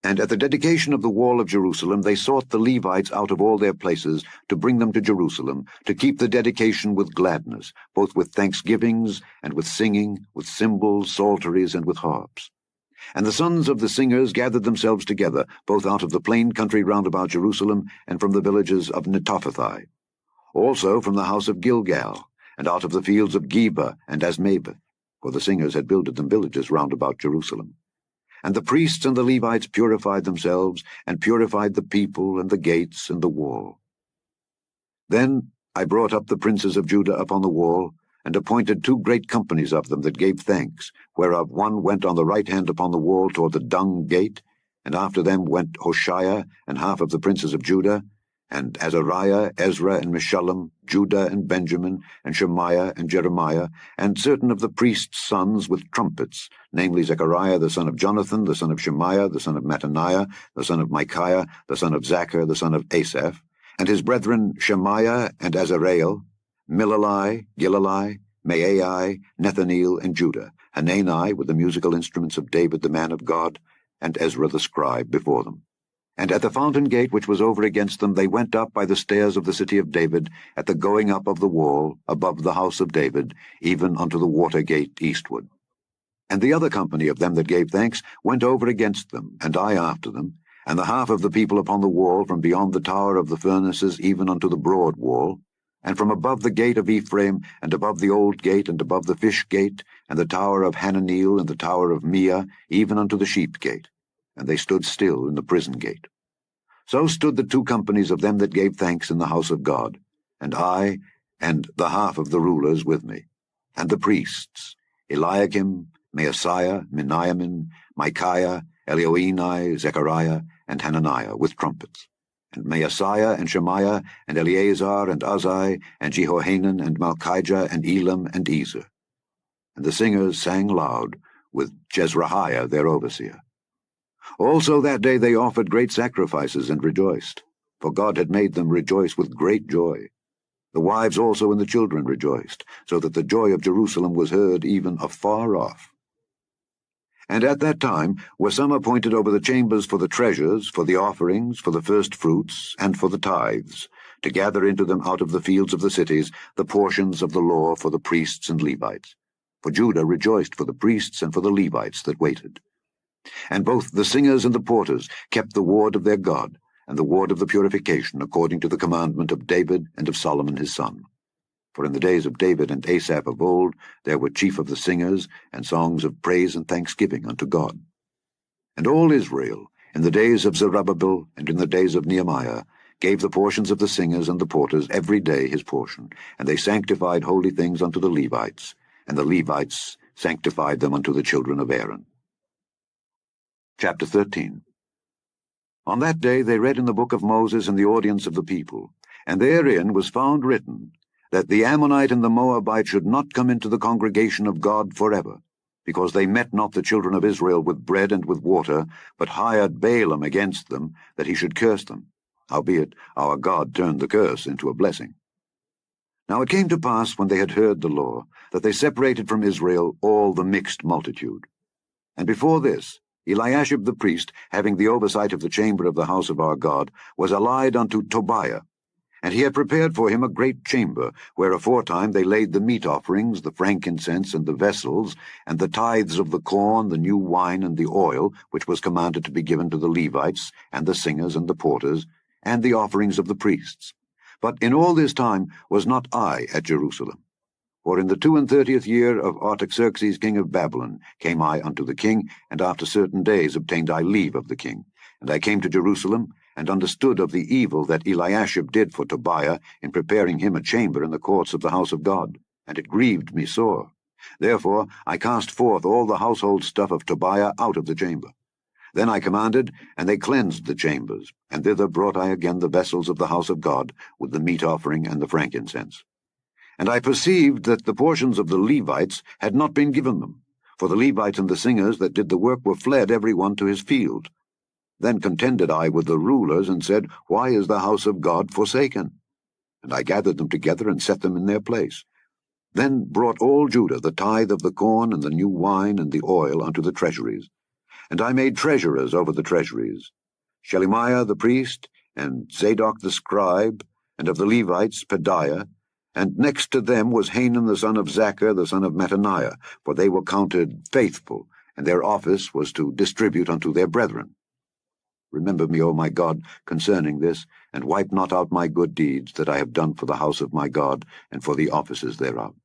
And at the dedication of the wall of Jerusalem they sought the Levites out of all their places, to bring them to Jerusalem, to keep the dedication with gladness, both with thanksgivings, and with singing, with cymbals, psalteries, and with harps. And the sons of the singers gathered themselves together, both out of the plain country round about Jerusalem, and from the villages of Netophathi, also from the house of Gilgal, and out of the fields of Geba and Asmaveth, for the singers had builded them villages round about Jerusalem. And the priests and the Levites purified themselves, and purified the people, and the gates, and the wall. Then I brought up the princes of Judah upon the wall, and appointed 2 great companies of them that gave thanks, whereof one went on the right hand upon the wall toward the dung gate, and after them went Hoshea and half of the princes of Judah, and Azariah, Ezra, and Meshullam, Judah and Benjamin, and Shemaiah and Jeremiah, and certain of the priests' sons with trumpets, namely Zechariah the son of Jonathan, the son of Shemaiah, the son of Mattaniah, the son of Micaiah, the son of Zachar, the son of Asaph, and his brethren Shemaiah and Azareel, Milalai, Gilalai, Maai, Nethaneel, and Judah, Hanani with the musical instruments of David the man of God, and Ezra the scribe before them. And at the fountain gate which was over against them they went up by the stairs of the city of David, at the going up of the wall, above the house of David, even unto the water gate eastward. And the other company of them that gave thanks went over against them, and I after them, and the half of the people upon the wall from beyond the tower of the furnaces even unto the broad wall, and from above the gate of Ephraim, and above the old gate, and above the fish gate, and the tower of Hananeel, and the tower of Meah, even unto the sheep gate. And they stood still in the prison gate. So stood the 2 companies of them that gave thanks in the house of God, and I, and the half of the rulers with me, and the priests, Eliakim, Maaseiah, Miniamin, Micaiah, Elioenai, Zechariah, and Hananiah, with trumpets, and Maaseiah, and Shemaiah, and Eleazar, and Uzzi, and Jehohanan, and Malchijah, and Elam, and Ezer. And the singers sang loud, with Jezrahiah their overseer. Also that day they offered great sacrifices and rejoiced, for God had made them rejoice with great joy. The wives also and the children rejoiced, so that the joy of Jerusalem was heard even afar off. And at that time were some appointed over the chambers for the treasures, for the offerings, for the firstfruits, and for the tithes, to gather into them out of the fields of the cities the portions of the law for the priests and Levites. For Judah rejoiced for the priests and for the Levites that waited. And both the singers and the porters kept the ward of their God, and the ward of the purification, according to the commandment of David and of Solomon his son. For in the days of David and Asaph of old there were chief of the singers, and songs of praise and thanksgiving unto God. And all Israel, in the days of Zerubbabel and in the days of Nehemiah, gave the portions of the singers and the porters every day his portion, and they sanctified holy things unto the Levites, and the Levites sanctified them unto the children of Aaron. Chapter 13. On that day they read in the book of Moses in the audience of the people, and therein was found written, that the Ammonite and the Moabite should not come into the congregation of God forever, because they met not the children of Israel with bread and with water, but hired Balaam against them, that he should curse them. Howbeit our God turned the curse into a blessing. Now it came to pass, when they had heard the law, that they separated from Israel all the mixed multitude. And before this, Eliashib the priest, having the oversight of the chamber of the house of our God, was allied unto Tobiah, and he had prepared for him a great chamber, where aforetime they laid the meat offerings, the frankincense, and the vessels, and the tithes of the corn, the new wine, and the oil, which was commanded to be given to the Levites, and the singers, and the porters, and the offerings of the priests. But in all this time was not I at Jerusalem. For in the 32nd year of Artaxerxes king of Babylon came I unto the king, and after certain days obtained I leave of the king. And I came to Jerusalem, and understood of the evil that Eliashib did for Tobiah in preparing him a chamber in the courts of the house of God, and it grieved me sore. Therefore I cast forth all the household stuff of Tobiah out of the chamber. Then I commanded, and they cleansed the chambers, and thither brought I again the vessels of the house of God, with the meat offering and the frankincense. And I perceived that the portions of the Levites had not been given them, for the Levites and the singers that did the work were fled every one to his field. Then contended I with the rulers, and said, Why is the house of God forsaken? And I gathered them together and set them in their place. Then brought all Judah the tithe of the corn and the new wine and the oil unto the treasuries. And I made treasurers over the treasuries, Shelemiah the priest, and Zadok the scribe, and of the Levites Pedaiah, and next to them was Hanan the son of Zaccur the son of Mattaniah, for they were counted faithful, and their office was to distribute unto their brethren. Remember me, O my God, concerning this, and wipe not out my good deeds that I have done for the house of my God, and for the offices thereof.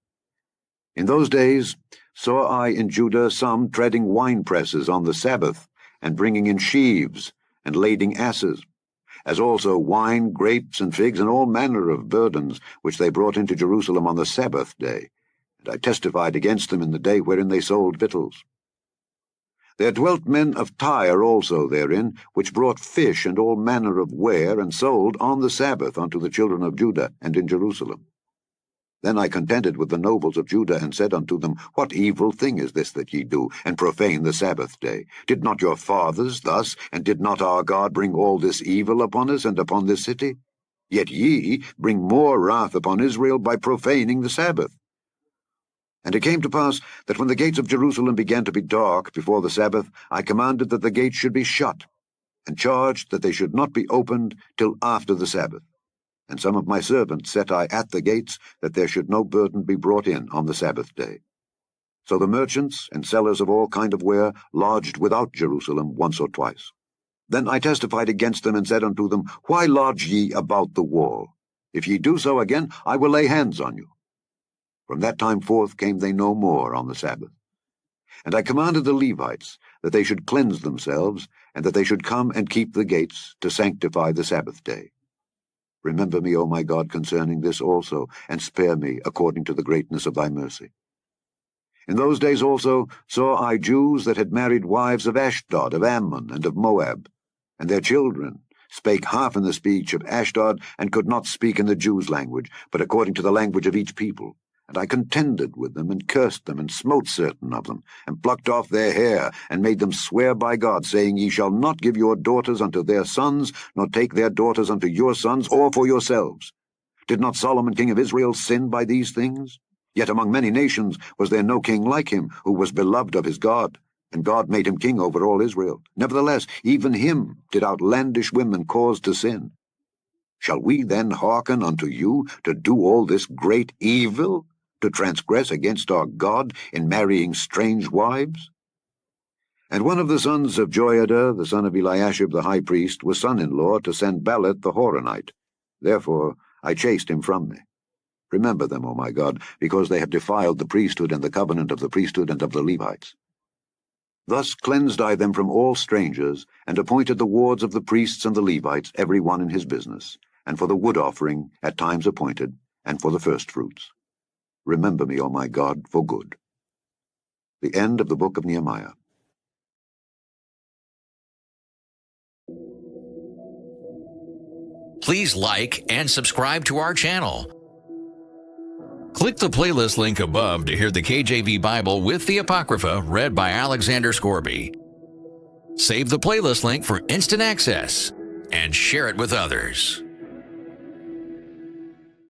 In those days saw I in Judah some treading winepresses on the Sabbath, and bringing in sheaves, and lading asses, as also wine, grapes, and figs, and all manner of burdens, which they brought into Jerusalem on the Sabbath day. And I testified against them in the day wherein they sold victuals. There dwelt men of Tyre also therein, which brought fish and all manner of ware, and sold on the Sabbath unto the children of Judah, and in Jerusalem. Then I contended with the nobles of Judah, and said unto them, What evil thing is this that ye do, and profane the Sabbath day? Did not your fathers thus, and did not our God bring all this evil upon us, and upon this city? Yet ye bring more wrath upon Israel by profaning the Sabbath. And it came to pass that when the gates of Jerusalem began to be dark before the Sabbath, I commanded that the gates should be shut, and charged that they should not be opened till after the Sabbath. And some of my servants set I at the gates, that there should no burden be brought in on the Sabbath day. So the merchants and sellers of all kind of ware lodged without Jerusalem once or twice. Then I testified against them, and said unto them, Why lodge ye about the wall? If ye do so again, I will lay hands on you. From that time forth came they no more on the Sabbath. And I commanded the Levites that they should cleanse themselves, and that they should come and keep the gates, to sanctify the Sabbath day. Remember me, O my God, concerning this also, and spare me according to the greatness of thy mercy. In those days also saw I Jews that had married wives of Ashdod, of Ammon, and of Moab, and their children spake half in the speech of Ashdod, and could not speak in the Jews' language, but according to the language of each people. And I contended with them, and cursed them, and smote certain of them, and plucked off their hair, and made them swear by God, saying, Ye shall not give your daughters unto their sons, nor take their daughters unto your sons, or for yourselves. Did not Solomon king of Israel sin by these things? Yet among many nations was there no king like him, who was beloved of his God, and God made him king over all Israel. Nevertheless, even him did outlandish women cause to sin. Shall we then hearken unto you to do all this great evil, to transgress against our God in marrying strange wives? And one of the sons of Joiada, the son of Eliashib the high priest, was son-in-law to Sanballat the Horonite. Therefore I chased him from me. Remember them, O my God, because they have defiled the priesthood and the covenant of the priesthood and of the Levites. Thus cleansed I them from all strangers, and appointed the wards of the priests and the Levites, every one in his business, and for the wood offering at times appointed, and for the firstfruits. Remember me, O my God, for good. The end of the book of Nehemiah. Please like and subscribe to our channel. Click the playlist link above to hear the KJV Bible with the Apocrypha read by Alexander Scourby. Save the playlist link for instant access and share it with others.